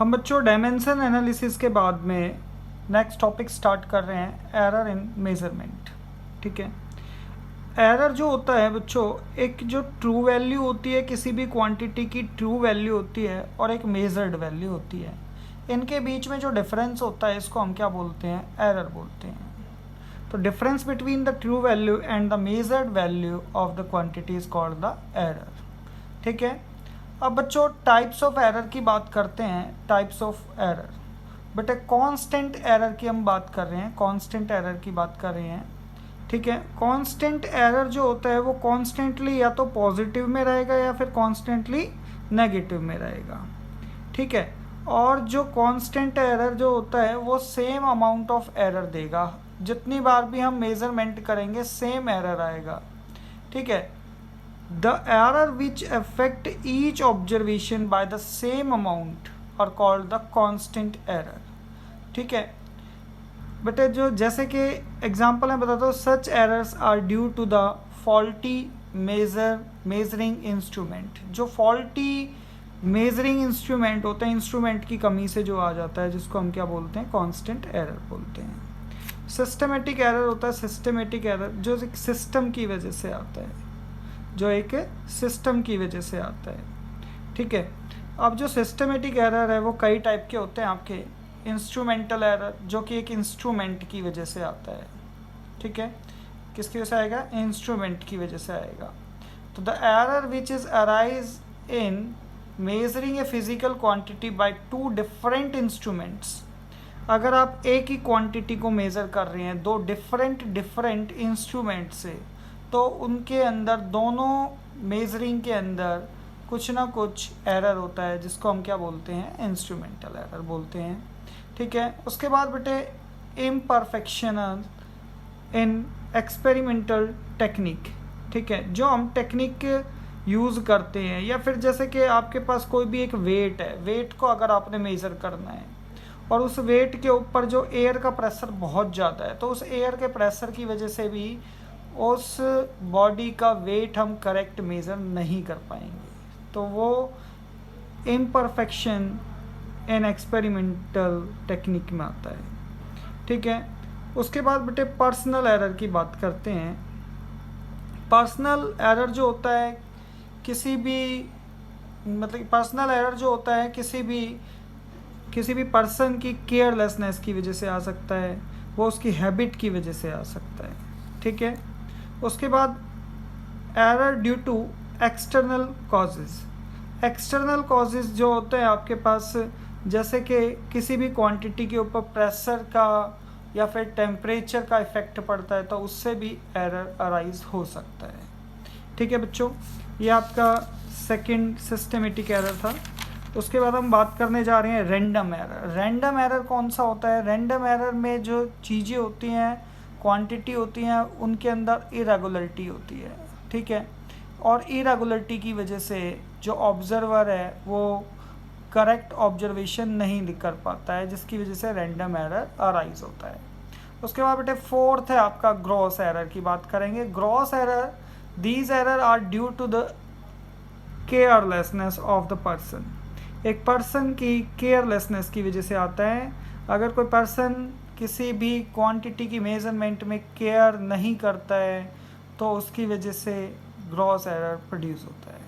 हम बच्चों dimension analysis के बाद में नेक्स्ट टॉपिक स्टार्ट कर रहे हैं, एरर इन मेजरमेंट। ठीक है, एरर जो होता है बच्चों, एक जो ट्रू वैल्यू होती है, किसी भी क्वांटिटी की ट्रू वैल्यू होती है और एक मेजर्ड वैल्यू होती है। इनके बीच में जो डिफरेंस होता है इसको हम क्या बोलते हैं? एरर बोलते हैं। तो difference between the true value and the measured value of the quantity is called the error. ठीक है, अब बच्चों टाइप्स ऑफ एरर की बात करते हैं। टाइप्स ऑफ एरर, बट एक कांस्टेंट एरर की हम बात कर रहे हैं, कांस्टेंट एरर की बात कर रहे हैं। ठीक है, कांस्टेंट एरर जो होता है वो कॉन्स्टेंटली या तो पॉजिटिव में रहेगा या फिर कॉन्स्टेंटली नेगेटिव में रहेगा। ठीक है, और जो कांस्टेंट एरर जो होता है वो सेम अमाउंट ऑफ एरर देगा। जितनी बार भी हम मेजरमेंट करेंगे सेम एरर आएगा। ठीक है, the error which affect each observation by the same amount are called the constant error. ठीक है बेटे, जो जैसे कि एग्जांपल मैं बताता हूँ, such errors are due to the faulty measuring instrument. जो फॉल्टी मेजरिंग इंस्ट्रूमेंट होते हैं, इंस्ट्रूमेंट की कमी से जो आ जाता है, जिसको हम क्या बोलते हैं? कांस्टेंट एरर बोलते हैं। सिस्टमेटिक एरर होता है, सिस्टमेटिक एरर जो एक सिस्टम की वजह से आता है, जो एक सिस्टम की वजह से आता है। ठीक है, अब जो सिस्टमेटिक एरर है वो कई टाइप के होते हैं आपके। इंस्ट्रूमेंटल एरर जो कि एक इंस्ट्रूमेंट की वजह से आता है। ठीक है, किसकी वजह से आएगा? इंस्ट्रूमेंट की वजह से आएगा। तो the error which is arise in measuring a physical quantity by two different instruments. अगर आप एक ही क्वांटिटी को मेज़र कर रहे हैं दो डिफरेंट इंस्ट्रूमेंट से, तो उनके अंदर, दोनों मेजरिंग के अंदर कुछ ना कुछ एरर होता है, जिसको हम क्या बोलते हैं? इंस्ट्रूमेंटल एरर बोलते हैं। ठीक है, उसके बाद बेटे इम्परफेक्शन इन एक्सपेरिमेंटल टेक्निक। ठीक है, जो हम टेक्निक यूज़ करते हैं, या फिर जैसे कि आपके पास कोई भी एक वेट है, वेट को अगर आपने मेज़र करना है और उस वेट के ऊपर जो एयर का प्रेशर बहुत ज़्यादा है, तो उस एयर के प्रेशर की वजह से भी उस बॉडी का वेट हम करेक्ट मेज़र नहीं कर पाएंगे, तो वो इम्परफेक्शन इन एक्सपेरिमेंटल टेक्निक में आता है। ठीक है, उसके बाद बेटे पर्सनल एरर की बात करते हैं। पर्सनल एरर जो होता है किसी भी, मतलब पर्सनल एरर जो होता है किसी भी पर्सन की केयरलेसनेस की वजह से आ सकता है, वो उसकी हैबिट की वजह से आ सकता है। ठीक है, उसके बाद error due to external causes. External causes जो होते हैं आपके पास, जैसे कि किसी भी क्वांटिटी के ऊपर प्रेशर का या फिर टेम्परेचर का इफ़ेक्ट पड़ता है, तो उससे भी एरर अराइज हो सकता है। ठीक है बच्चों, ये आपका सेकंड सिस्टमेटिक एरर था। उसके बाद हम बात करने जा रहे हैं रैंडम एरर। रैंडम एरर कौन सा होता है? रैंडम एरर में जो चीज़ें होती हैं, क्वांटिटी होती हैं, उनके अंदर इरेगुलरिटी होती है। ठीक है, और इरेगुलरिटी की वजह से जो ऑब्जर्वर है वो करेक्ट ऑब्जर्वेशन नहीं कर पाता है, जिसकी वजह से रैंडम एरर अराइज होता है। उसके बाद बेटे फोर्थ है आपका ग्रॉस एरर की बात करेंगे। Gross error, these error are due to the carelessness of the person. एक पर्सन की केयरलेसनेस की वजह से आता है। अगर कोई पर्सन किसी भी क्वांटिटी की मेजरमेंट में केयर नहीं करता है, तो उसकी वजह से ग्रॉस एरर प्रोड्यूस होता है।